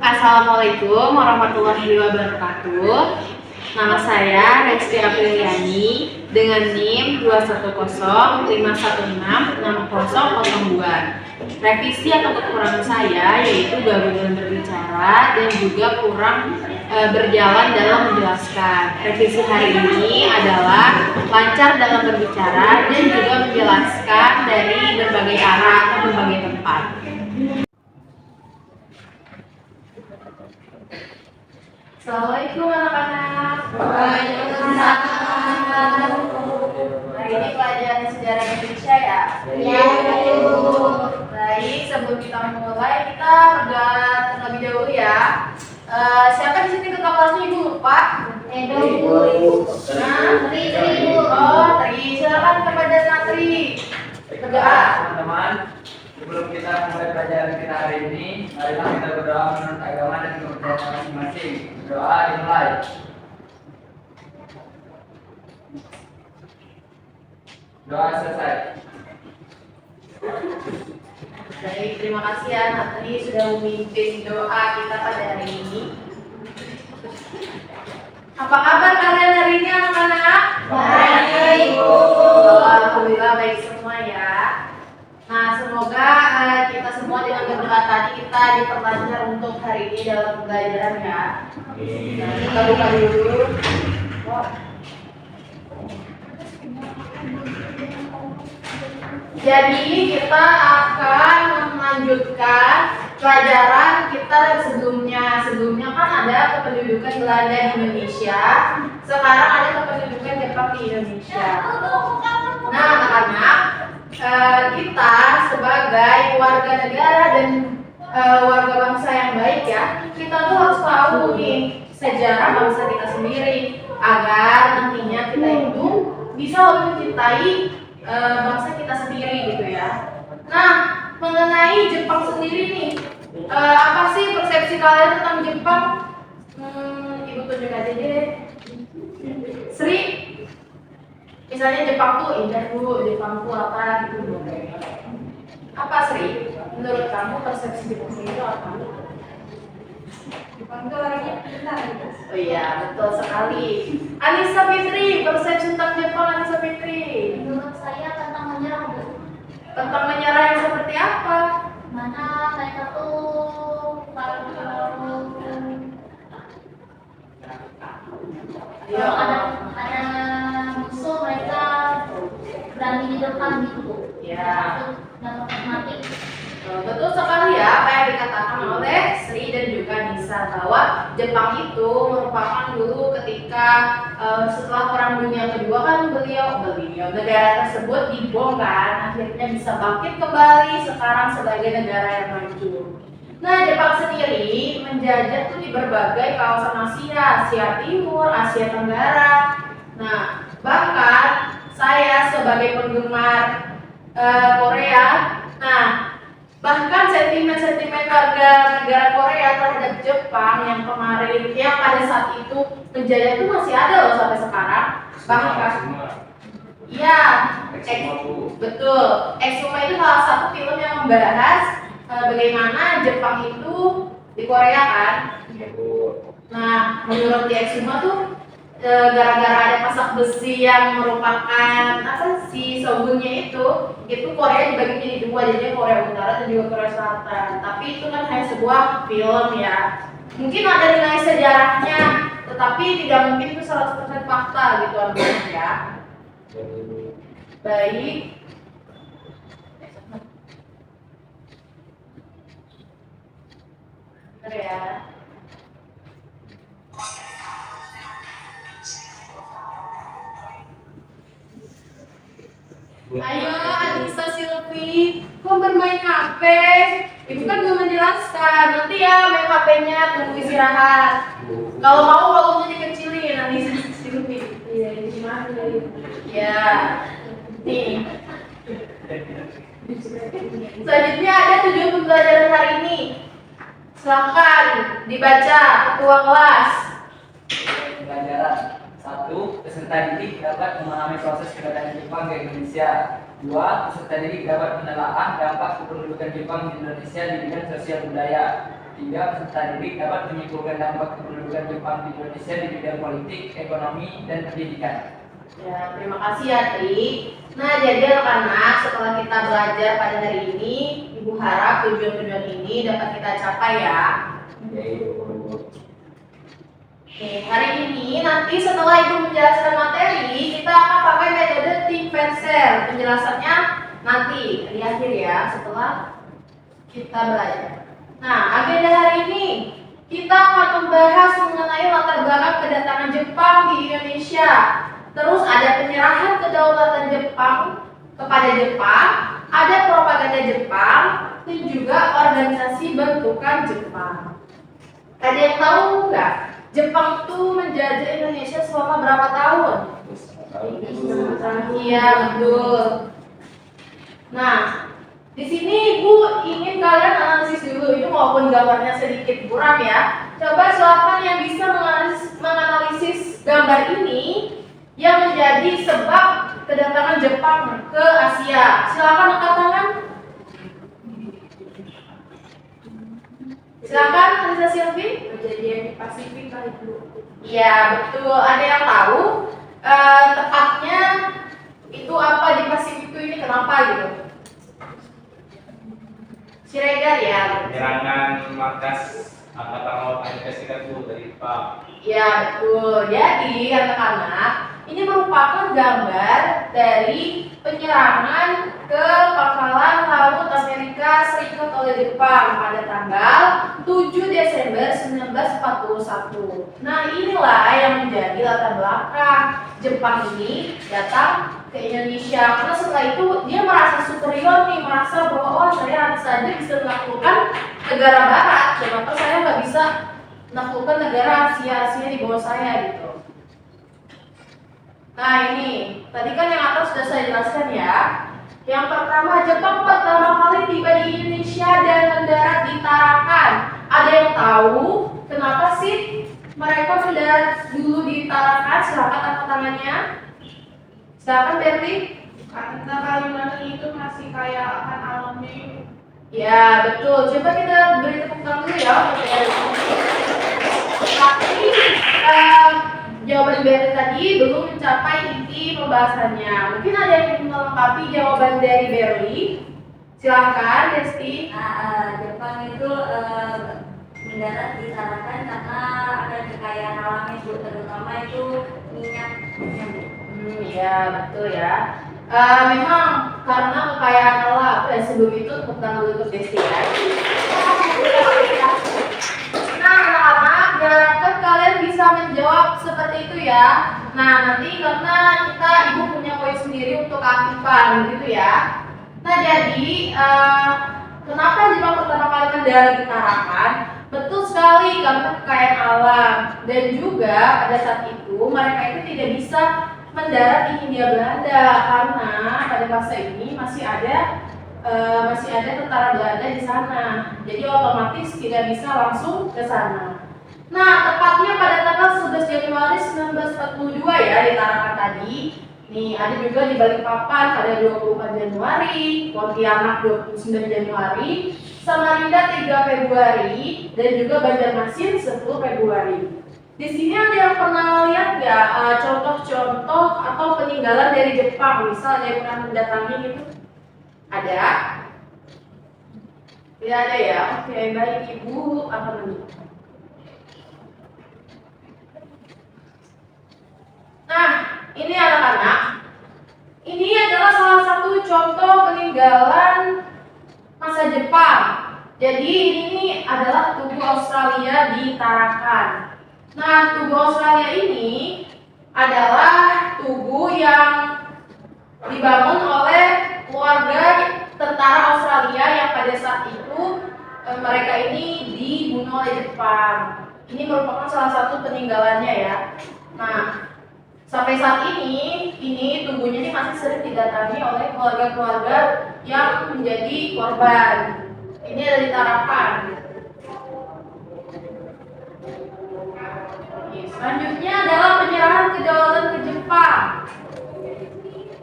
Assalamualaikum warahmatullahi wabarakatuh. Nama saya Resti Apriliani dengan NIM 21051666002. Revisi atau kekurangan saya yaitu gagal dalam berbicara dan juga kurang berjalan dalam menjelaskan. Revisi hari ini adalah lancar dalam berbicara dan juga menjelaskan dari berbagai arah atau berbagai tempat. Assalamualaikum anak-anak. Waalaikumsalam. Hari ini pelajaran sejarah Indonesia ya? Ya, Bu. Baik, sebelum kita mulai kita udah terlebih dahulu ya. Siapa di sini ke kelasnya Ibu lupa? Ibu. Nah, Tri, Bu. oh, Tri, silakan kepada Natri. Berdoa. Teman-teman, sebelum kita mulai pelajaran kita hari ini, marilah kita berdoa menurut agama dan kepercayaan masing-masing. Doa dimulai. Doa selesai. Baik, terima kasih ya Natri sudah memimpin doa kita pada hari ini. Apa kabar kalian hari ini anak-anak? Baik, Bu. Alhamdulillah baik semua ya. Nah, semoga kita semua dengan berdoa tadi kita diperlancar untuk hari ini dalam pembelajaran ya. Nah, kita buka dulu. Jadi kita akan melanjutkan pelajaran kita sebelumnya. Sebelumnya kan ada kependudukan Belanda di Indonesia. Sekarang ada kependudukan Jepang di Indonesia. Nah, anak-anak, kita sebagai warga negara dan warga bangsa yang baik ya, kita tuh harus tahu nih sejarah bangsa kita sendiri agar nantinya kita itu bisa lebih mencintai bangsa kita sendiri gitu ya. Nah, mengenai Jepang sendiri nih, apa sih persepsi kalian tentang Jepang? Ibu tunjuk aja deh. Sri, misalnya Jepang tuh indah Bu, Jepang tuh apa gitu Bu. Apa Sri? Menurut kamu persepsi Jepang itu apa? Jepang itu orangnya pintar gitu. Oh iya, betul sekali. Anissa Fitri, persepsi tentang Jepang Anissa Fitri. Menurut saya tentang menyerang, Bu. Tentang menyerah yang seperti apa? Mana mereka tuh kalau ada musuh mereka berani di depan gitu, Bu. Ya. Dan mati. Betul sekali ya apa yang dikatakan oleh Sri dan juga Nisa bahwa Jepang itu merupakan dulu ketika setelah Perang Dunia Kedua kan beliau negara tersebut dibom kan, akhirnya bisa bangkit kembali sekarang sebagai negara yang maju. Nah, Jepang sendiri menjajah tuh di berbagai kawasan Asia, Asia Timur, Asia Tenggara. Nah, bahkan saya sebagai penggemar Korea, nah bahkan sentimen-sentimen warga negara Korea terhadap Jepang yang kemarin, yang pada saat itu menjajah itu masih ada loh sampai sekarang. Bahkan, iya, betul. Exuma itu salah satu film yang membahas bagaimana Jepang itu di Korea kan. Nah, menurut di Exuma tuh gara-gara ada pasak besi yang merupakan apa si shogunnya itu Korea dibagi jadi dua, jadi Korea Utara dan juga Korea Selatan. Tapi itu kan hanya sebuah film ya. Mungkin ada nilai sejarahnya, tetapi tidak mungkin itu 100% fakta gitu anak-anak ya. Baik. Bentar ya. Ayo Anissa Silvi, kok bermain HP? Ibu kan belum menjelaskan, nanti ya main HP-nya tunggu istirahat. Kalau mau volumenya dikecilin Anissa Silvi. Iya, gimana ya? Nih. Selanjutnya ada tujuan pembelajaran hari ini. Silakan dibaca ketua kelas. Pelajaran 1. Peserta didik dapat memahami proses kedatangan Jepang ke Indonesia. 2. Peserta didik dapat menelaah dampak kependudukan Jepang di Indonesia di bidang sosial budaya. Tiga, peserta didik dapat menyimpulkan dampak kedudukan Jepang di Indonesia di bidang politik, ekonomi, dan pendidikan. Ya, terima kasih ya Tri. Nah, jadi anak-anak setelah kita belajar pada hari ini, Ibu harap tujuan-tujuan ini dapat kita capai ya. Oke, hari ini nanti setelah Ibu menjelaskan materi, kita akan pakai metode Think Fencer. Penjelasannya nanti di akhir ya, setelah kita belajar. Nah, agenda hari ini kita akan membahas mengenai latar belakang kedatangan Jepang di Indonesia. Terus ada penyerahan kedaulatan Jepang kepada Jepang, ada propaganda Jepang, dan juga organisasi bentukan Jepang. Ada yang tahu nggak? Jepang itu menjajah Indonesia selama berapa tahun? Iya, betul. Nah, di sini Ibu ingin kalian analisis dulu. Ini walaupun gambarnya sedikit buram ya. Coba silakan yang bisa menganalisis gambar ini yang menjadi sebab kedatangan Jepang ke Asia. Silakan angkat tangan. Silakan, Anissa Silvi. Kejadian di Pasifik kali dulu. Iya, betul. Ada yang tahu tepatnya itu apa di Pasifik itu ini kenapa gitu? Siregar ya. Penyerangan markas Angkatan Laut Amerika Serikat itu dari Jepang. Ya betul. Jadi anak-anak, ini merupakan gambar dari penyerangan ke pangkalan laut Amerika Serikat oleh Jepang pada tanggal 7 Desember 1941. Nah, inilah yang menjadi latar belakang Jepang ini datang ke Indonesia. Karena setelah itu dia merasa superior nih, merasa bahwa oh saya harus saja bisa menaklukkan negara Barat, kenapa saya nggak bisa menaklukkan negara Asia di bawah saya gitu. Nah ini, tadi kan yang atas sudah saya jelaskan ya. Yang pertama, Jepang pertama kali tiba di Indonesia dan mendarat di Tarakan. Ada yang tahu kenapa sih mereka mendarat dulu di Tarakan? Silakan angkat tangannya. Silakan Berli. Karena Kalimantan itu masih kaya akan alamnya. Ya betul. Coba kita beri tepuk tangan dulu ya untuk Berli. Tapi jawaban Berli tadi belum mencapai inti pembahasannya. Mungkin ada yang ingin melengkapi jawaban dari Berli. Silahkan, Desti. Jepang itu mendarat di Tarakan karena ada kekayaan alamnya, terutama itu minyak. Ya betul ya. Memang karena kekayaan alam. Sebelum itu tepuk tangan dulu untuk Desti ya. Nah anak-anak, diharapkan kalian bisa menjawab seperti itu ya. Nah nanti karena Ibu punya poin sendiri untuk keaktifan gitu ya. Nah jadi kenapa Jepang pertama kali mendarat di Tarakan? Betul sekali karena kekayaan alam, dan juga pada saat itu mereka itu tidak bisa mendarat di Hindia Belanda karena pada masa ini masih ada tentara Belanda di sana. Jadi otomatis tidak bisa langsung ke sana. Nah, tepatnya pada tanggal 11 Januari 1942 ya di Tarakan tadi. Nih, ada juga di Balikpapan pada 24 Januari, Pontianak 29 Januari, Samarinda 3 Februari, dan juga Banjarmasin 10 Februari. Di sini ada yang pernah lihat nggak contoh-contoh atau peninggalan dari Jepang? Misal ada yang pernah mendatangi gitu? Ada? Tidak ada ya? Oke, baik Ibu akan menunjukkan. Nah, ini anak-anak. Ini adalah salah satu contoh peninggalan masa Jepang. Jadi ini adalah tugu Australia di Tarakan. Nah, tugu Australia ini adalah tugu yang dibangun oleh keluarga tentara Australia yang pada saat itu mereka ini dibunuh oleh Jepang. Ini merupakan salah satu peninggalannya ya. Nah, sampai saat ini tubuhnya ini masih sering didatangi oleh keluarga-keluarga yang menjadi korban. Ini ada di Tarakan. Selanjutnya adalah penyerahan kedaulatan ke Jepang.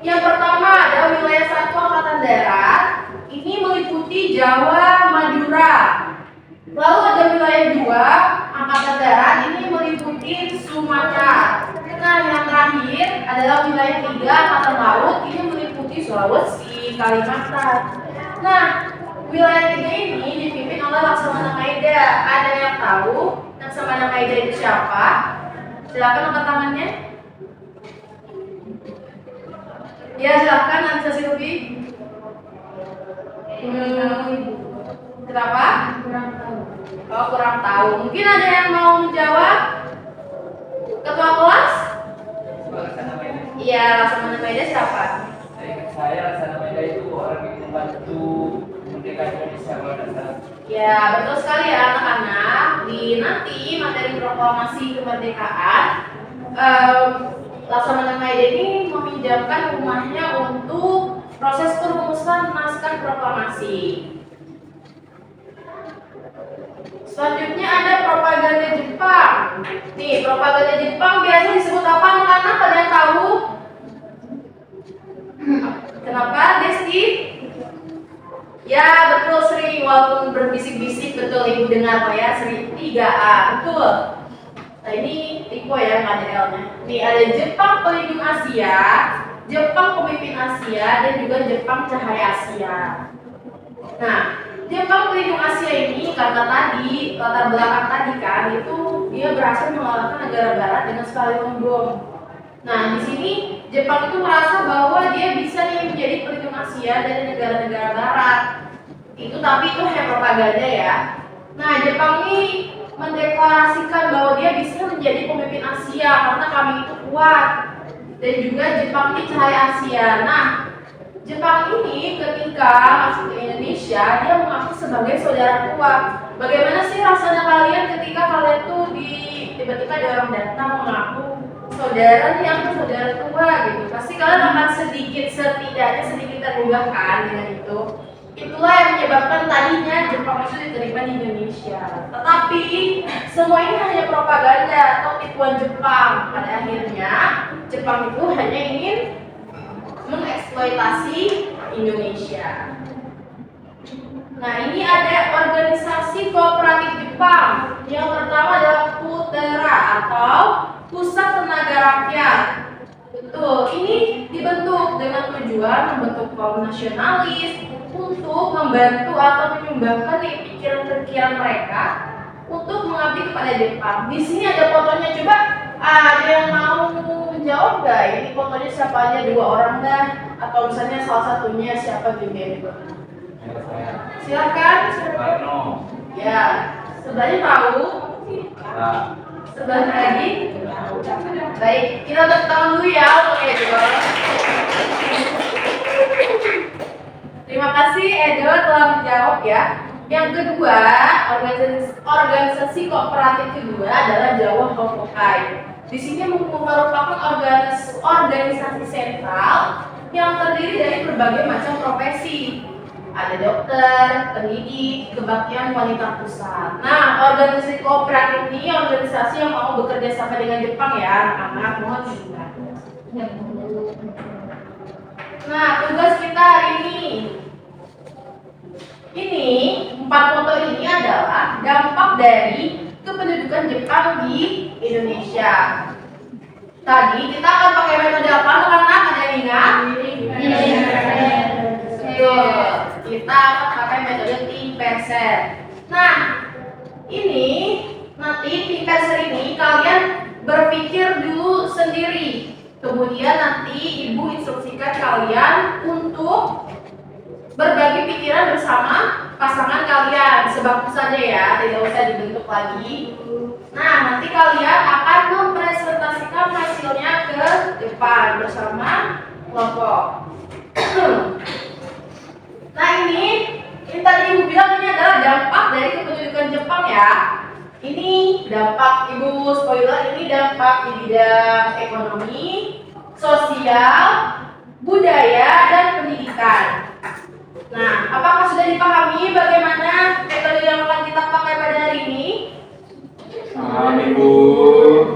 Yang pertama adalah wilayah 1 Angkatan Darat. Ini meliputi Jawa, Madura. Lalu ada kedua, Angkatan Darat ini meliputi Sumatera. Nah, yang terakhir adalah wilayah 3, Angkatan Laut, ini meliputi Sulawesi, Kalimantan. Nah, wilayah 3 ini dipimpin oleh Laksamana Maeda. Ada yang tahu Laksamana Maeda itu siapa? Silakan angkat tangannya. Ya, silakan Anissa Silvi. Kenapa? Oh, kurang tahu. Mungkin ada yang mau menjawab? Ketua kelas? Laksana Maeda. Iya, Laksamana Maeda siapa? Saya Laksana Maeda itu orang yang membantu kemerdekaan Indonesia kalau tidak salah. Ya, betul sekali ya anak-anak. Di nanti materi proklamasi kemerdekaan, Laksamana Maeda ini meminjamkan rumahnya untuk proses perumusan naskah proklamasi. Selanjutnya ada propaganda Jepang. Nih, propaganda Jepang biasa disebut apa anak-anak? Ada yang tahu? Kenapa, Desti? Ya, betul Sri. Walaupun berbisik-bisik, betul Ibu dengar Pak ya, Sri 3A. Betul. Nah, ini tipe ya materialnya. Nih, ada Jepang Pelindung Asia, Jepang Pemimpin Asia, dan juga Jepang Cahaya Asia. Nah, Jepang Pelindung Asia ini karena tadi latar belakang tadi kan itu dia berhasil mengalahkan negara barat dengan sekalipun bom. Nah, di sini Jepang itu merasa bahwa dia bisa nih menjadi pelindung Asia dari negara-negara barat. Itu tapi itu hanya propaganda ya. Nah, Jepang ini mendeklarasikan bahwa dia bisa menjadi pemimpin Asia karena kami itu kuat. Dan juga Jepang ini cahaya Asia. Nah, Jepang ini ketika masuk ke Indonesia dia mengaku sebagai saudara tua. Bagaimana sih rasanya kalian ketika kalian tuh tiba-tiba ada orang datang mengaku saudara nih aku saudara tua gitu? Pasti kalian akan setidaknya sedikit tergugah kan dengan itu. Itulah yang menyebabkan tadinya Jepang itu diterima di Indonesia. Tetapi semua ini hanya propaganda atau tipuan Jepang. Pada akhirnya Jepang itu hanya ingin mengeksploitasi Indonesia. Nah, ini ada organisasi kooperatif Jepang. Yang pertama adalah PUTERA atau Pusat Tenaga Rakyat. Betul, ini dibentuk dengan tujuan membentuk kaum nasionalis untuk membantu atau menyumbangkan pikiran-pikiran mereka untuk mengabdi kepada Jepang. Di sini ada fotonya, coba ada yang mau menjawab nggak? Ini fotonya siapa aja, 2 orang dah, atau misalnya salah satunya siapa gitu? Silakan. Soekarno. Ya, sebelahnya tahu. Nah, Sebelah lagi. Baik, kita tepuk tangan dulu ya untuk Edo. Terima kasih Edo telah menjawab ya. Yang kedua, organisasi kooperatif kedua adalah Jawa Hokokai. Di sini merupakan organisasi sentral yang terdiri dari berbagai macam profesi. Ada dokter, pendidik, kebaktian wanita pusat. Nah, organisasi kooperatif ini organisasi yang mau bekerja sama dengan Jepang ya, anak-anak mohon diingat. Nah, tugas kita hari ini 4 foto ini adalah dampak dari kependudukan Jepang di Indonesia. Tadi kita akan pakai metode apa anak-anak? Ada yang ingat? Kita akan pakai metode Think Penser. Nah, ini nanti Think Penser ini kalian berpikir dulu sendiri. Kemudian nanti ibu instruksikan kalian untuk berbagi pikiran bersama pasangan kalian. Sebab saja ya, tidak usah dibentuk lagi. Nah, nanti kalian akan mempresentasikan hasilnya ke depan bersama kelompok. Nah, ini tadi ibu bilang ini adalah dampak dari kependudukan Jepang ya. Ini dampak, ibu spoiler, ini dampak di bidang ekonomi, sosial, budaya, dan pendidikan. Nah, apakah sudah dipahami bagaimana metode yang akan kita pakai pada hari ini? paham Ibu.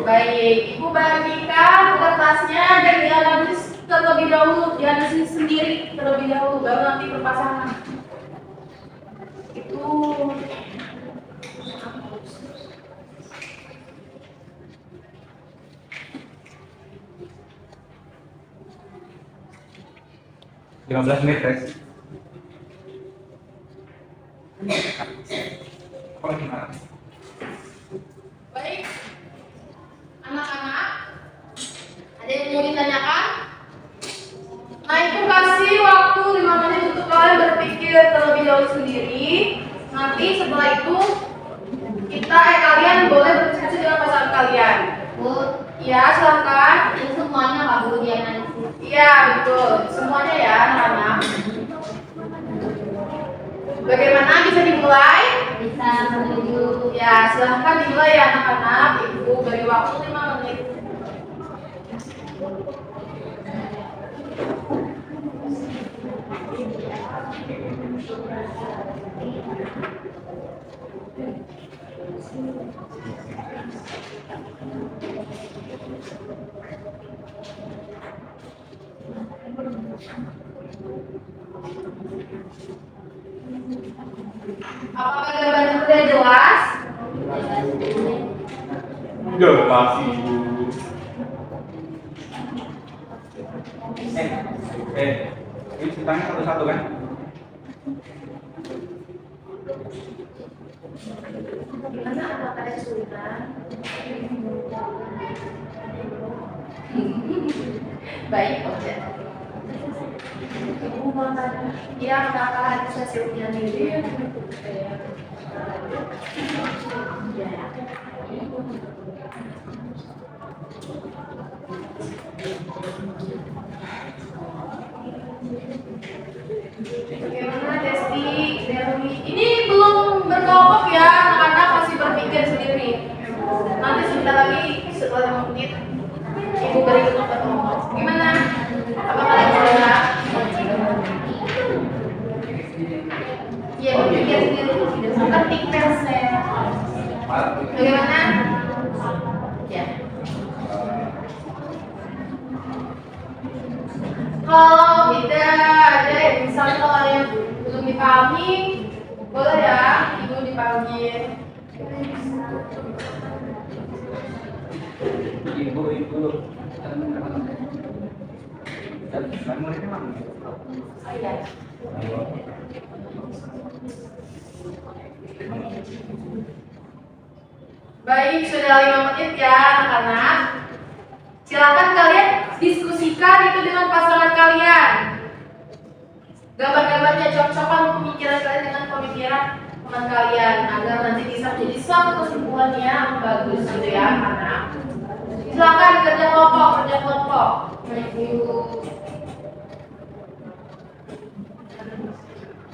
Baik, ibu bagikan kertasnya dan dianalisis terlebih dahulu, dianalisis sendiri terlebih dahulu, baru nanti berpasangan. Itu 15 menit tes. Apa lagi Mas? Baik, anak-anak, ada yang mau ditanyakan? Nah, itu kasih waktu 5 menit untuk kalian berpikir terlebih dahulu sendiri. Nanti setelah itu kalian boleh berdiskusi dengan pasangan kalian. Bu, Ya, silakan. itu semuanya Pak Bu dia nanti. Iya, betul. Semuanya ya, anak-anak. Bagaimana, bisa dimulai? Bisa menuju Ya, silahkan dimulai ya anak-anak. Ibu beri waktu 5 menit. Apakah gambarnya sudah jelas? Jelas Ibu. Ini ceritanya satu-satu kan? Gimana, apakah ada kesulitan? Baik, oke. Ibu mau tanya, ya apakah ada sesinya diri? Bagaimana Desti, Dewi? Ini belum berkelompok ya, anak-anak masih berpikir sendiri. Nanti sebentar lagi setelah 5 menit ibu beri kelompok. Gimana? Apa kalian bisa? Iya, berpikir sendiri. Ketik pensil. Bagaimana? Ya. Kalau tidak ada yang misalnya kalau ada yang belum dipahami, boleh ya ibu dipanggil. Ibu. Kamu ini mana? Oh iya. Baik, sudah 5 menit ya anak-anak. Silakan kalian diskusikan itu dengan pasangan kalian. Gambar-gambarnya cocokkan pemikiran kalian dengan pemikiran teman kalian agar nanti bisa menjadi suatu kesimpulan yang bagus gitu ya anak. Silakan kerja kelompok.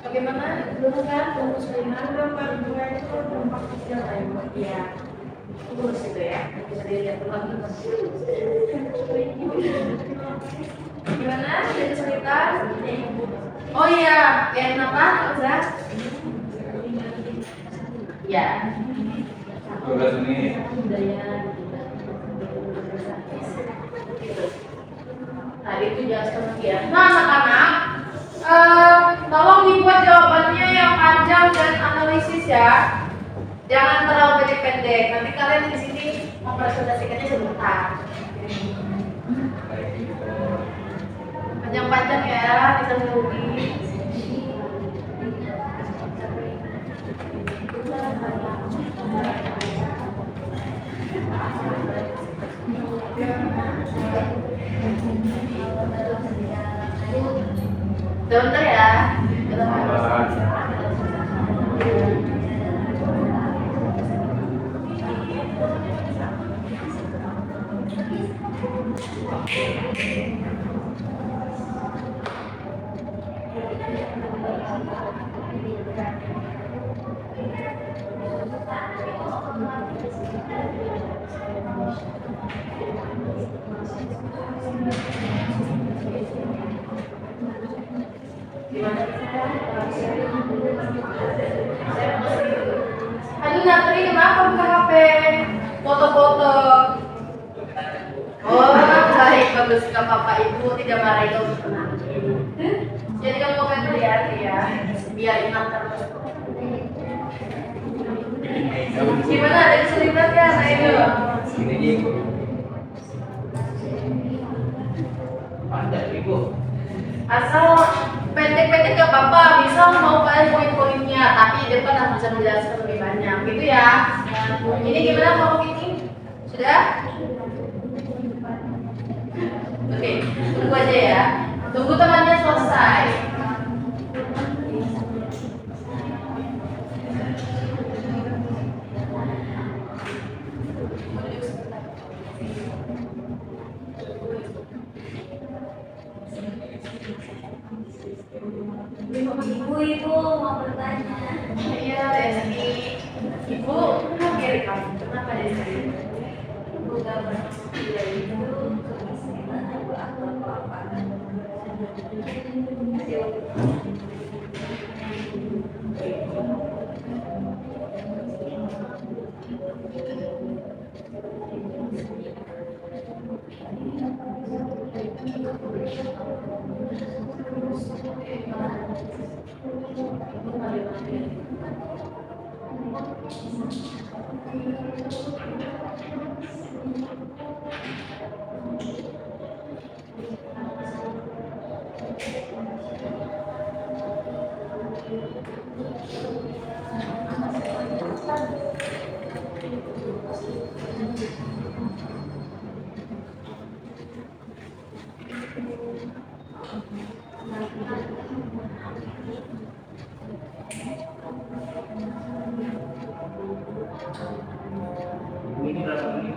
Bagaimana? Belum kan? Rumus ringan gambar 2 itu dampak kecil ya. Lurus itu ya, bisa dilihat lagi. Gimana? Ada kesulitan? Oh iya, yang kenapa, Zah? Ya. 12 menit. Nah, itu jelaskan lagi ya. Nah, anak-anak, tolong dibuat jawabannya yang panjang dan analisis ya. Jangan terlalu pendek-pendek. Nanti kalian di sini mempresentasikannya sebentar. Panjang-panjang ya, bisa lebih. Sebentar ya. Aduh Natri, kenapa buka HP? Foto-foto. Oh, baik, bagus. Gak apa-apa, ibu tidak marah itu tenang. Jadi kamu mau lihat ya, biar ingat terus. Gimana, ada kesulitan ya? Nah itu. Sini Ibu. Pandai Ibu. Asal Pendek-pendek gak apa-apa, bisa mau kalian poin-poinnya, tapi di depan harus bisa menjelaskan lebih banyak, gitu ya. Ini gimana kalau ini? Sudah? Oke, tunggu aja ya. Tunggu temannya selesai. Ibu mau bertanya. Iya, Desi. Ibu, kenapa ya kamu? Kenapa Desi? Ibu gak bermaksud dia itu kemiskinan ibu atau apa? Ini berapa menit?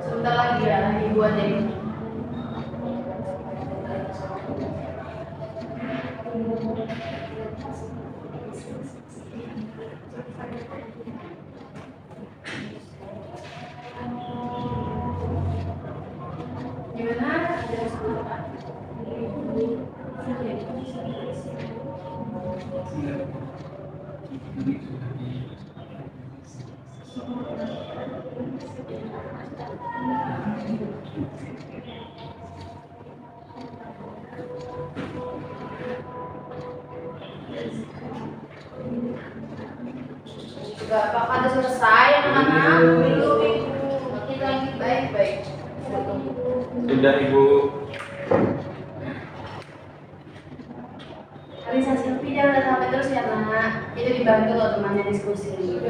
Sebentar lagi ya, ibu aja ini. Gimana? Bapak ada selesai anak-anak? Belum ibu. Makin lagi baik-baik. Sudah Ibu. Alisa Silvi jangan sampai terus ya nak. Itu dibantu loh temannya diskusi.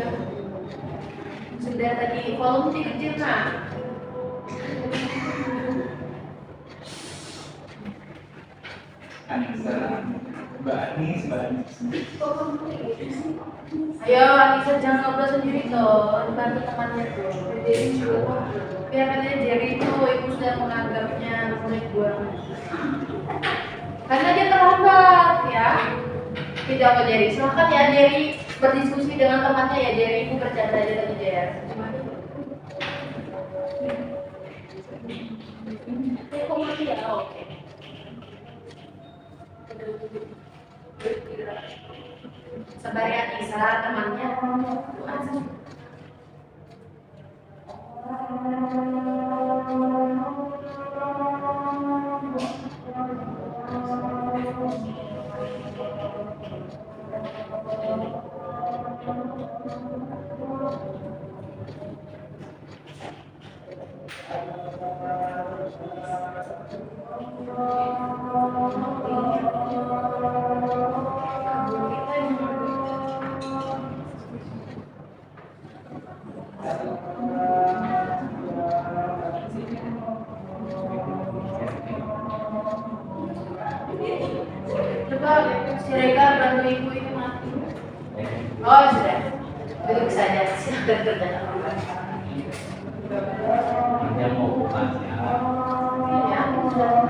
Sudah tadi volume kecil nak. Mbak Anis. Ayo Alisa jangan ngobrol sendiri loh. Dibantu temannya tuh. Biar katanya Jerry itu ibu sudah menganggapnya murid buang. Karena dia terlambat ya. Tidak apa Jerry. Silakan ya Jerry berdiskusi dengan temannya ya Jerry. Ibu bercanda aja tadi Jerry. Kok mati ya? Oke. Sabar ya Nisa, temannya. Coba si Rega bantu ibu ini mati. Oh sudah, duduk saja. Silakan berjalan. Dia mau bukannya. Ya, sudah.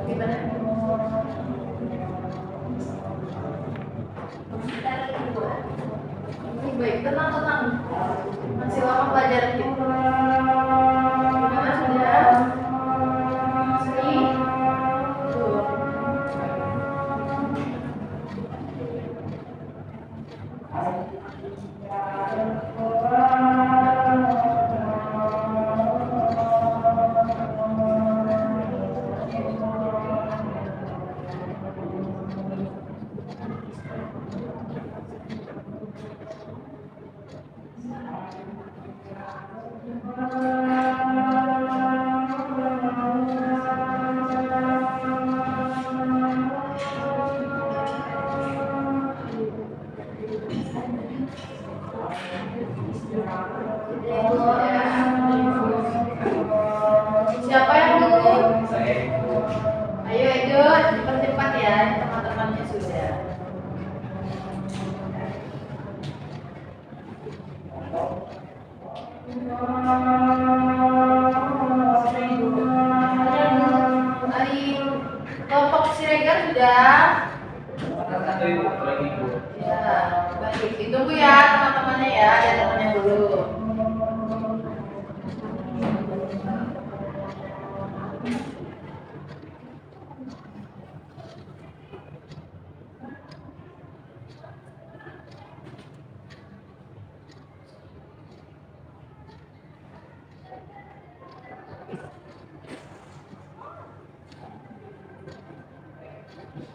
Gimana? Baik, tenang. Masih lama pelajaran kita. Gimana sudah? Sini. Tuh. Satu ibu, kalau ibu. Ya, baik. Ditunggu ya teman-temannya ya, ada temannya dulu.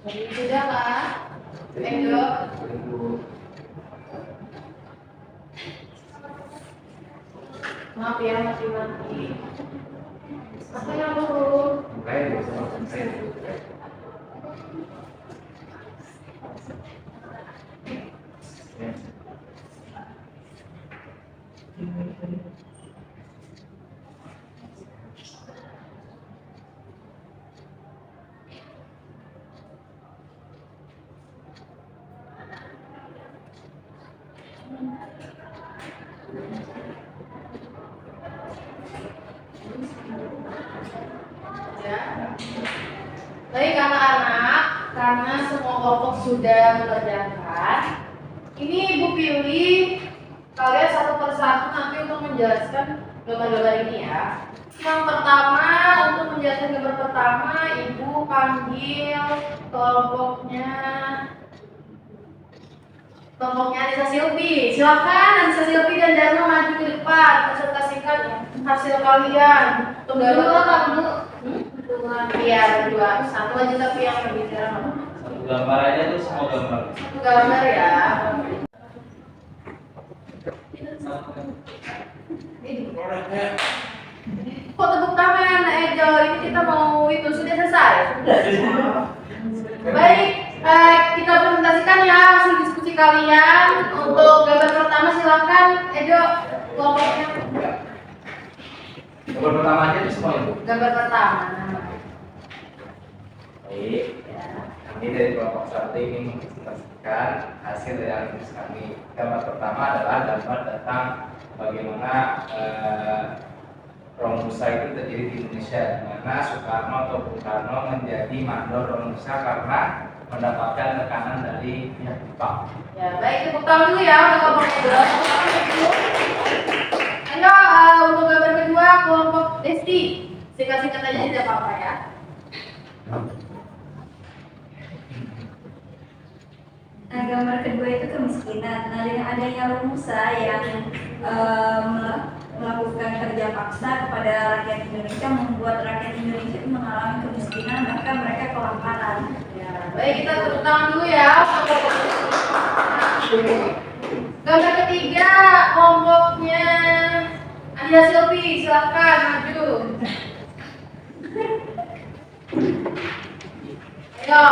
Sudah Kak? Edo. Ibu. Maaf ya mati-mati. Apa yang dulu? Bukain dulu sama bukain. Ya. Ya. Baik anak-anak, karena semua kelompok sudah mengerjakan, ini Ibu pilih kalian satu persatu nanti untuk menjelaskan gambar-gambar ini ya. Yang pertama, untuk menjelaskan gambar pertama, Ibu panggil kelompoknya Anissa Silvi. Silakan Anissa Silvi dan Dharma maju ke depan, presentasikan hasil kalian. Tunggu dulu kamu. Iya berdua, satu aja tapi yang berbicara. Satu gambar aja tuh semua gambar. Satu gambar ya. Kok tepuk tangan, Ejo? Ini kita mau itu sudah selesai. Baik, kita presentasikan ya hasil diskusi kalian. Untuk gambar pertama silakan, Ejo, kelompoknya. Gambar pertama aja tuh semua ibu. Gambar pertama. Baik. Kami dari kelompok satu ingin mempresentasikan hasil dari analisis kami. Gambar pertama adalah gambar tentang bagaimana Romusa itu terjadi di Indonesia, di mana Soekarno atau Bung Karno menjadi mandor Romusa karena mendapatkan tekanan dari pihak Jepang. Ya, baik, tepuk tangan dulu ya untuk kelompok kedua. Ayo, untuk gambar kedua kelompok Desti. Singkat-singkat aja tidak apa-apa ya. Nah, gambar kedua itu kemiskinan. Nah, dengan adanya Romusa yang melakukan kerja paksa kepada rakyat Indonesia membuat rakyat Indonesia itu mengalami kemiskinan bahkan mereka kelaparan. Ya, baik, kita tepuk tangan dulu ya. Gambar ketiga kelompoknya Anissa Silvi, silakan maju. Ayo,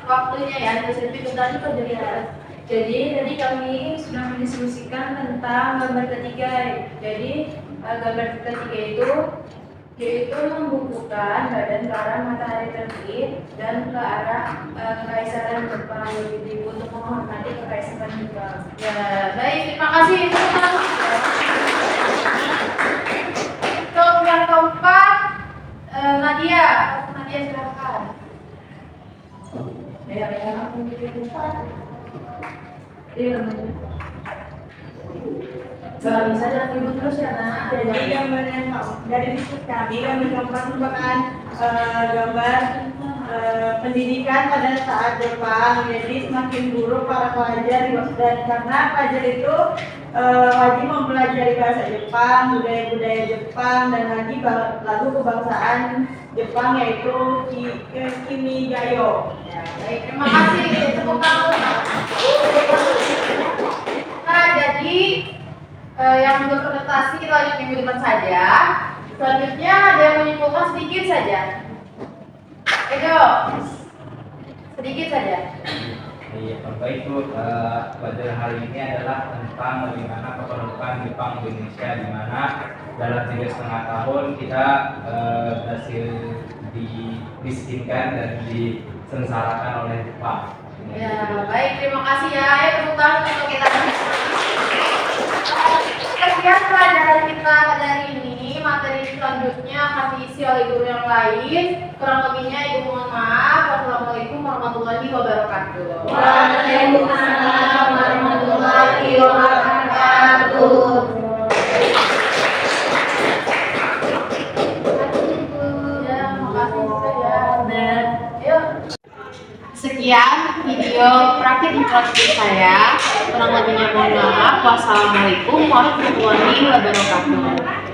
waktunya ya Anissa Silvi, bentar juga jadi ya. Jadi tadi kami sudah mendiskusikan tentang gambar ketiga. Jadi gambar ketiga itu yaitu membukukan badan ke arah matahari terbit dan ke arah kekaisaran Jepang untuk menghormati kekaisaran Jepang. Ya, baik, terima kasih. Untuk yang keempat, Nadia silakan. Kalau bisa jangan ribut terus ya nak. Jadi gambar yang dari diskusi kami, gambar keempat merupakan gambar pendidikan pada saat Jepang. Jadi semakin buruk para pelajar dan karena pelajar itu wajib mempelajari bahasa Jepang, budaya-budaya Jepang dan lagu kebangsaan Jepang yaitu Kimigayo. Ya, baik, terima kasih. Tepuk tangan. Nah, jadi yang belum presentasi kita lanjut minggu depan saja. Selanjutnya ada yang menyimpulkan sedikit saja. Edo, sedikit saja. Iya, Bapak Ibu, pelajaran hari ini adalah tentang bagaimana kependudukan Jepang di Indonesia, di mana dalam 3,5 tahun kita berhasil dimiskinkan dan disengsarakan oleh Jepang. Ya, baik, terima kasih ya. Ayo tepuk tangan untuk kita. Sekian pelajaran kita pada hari ini. Materi selanjutnya akan diisi oleh guru yang lain. Kurang lebihnya Ibu mohon maaf. Wassalamualaikum. Assalamualaikum warahmatullahi wabarakatuh. Waalaikumsalam warahmatullahi wabarakatuh. Ya, makasih juga ya. Yuk. Sekian video praktik introduksi saya. Kurang lebihnya mohon maaf. Wassalamualaikum warahmatullahi wabarakatuh.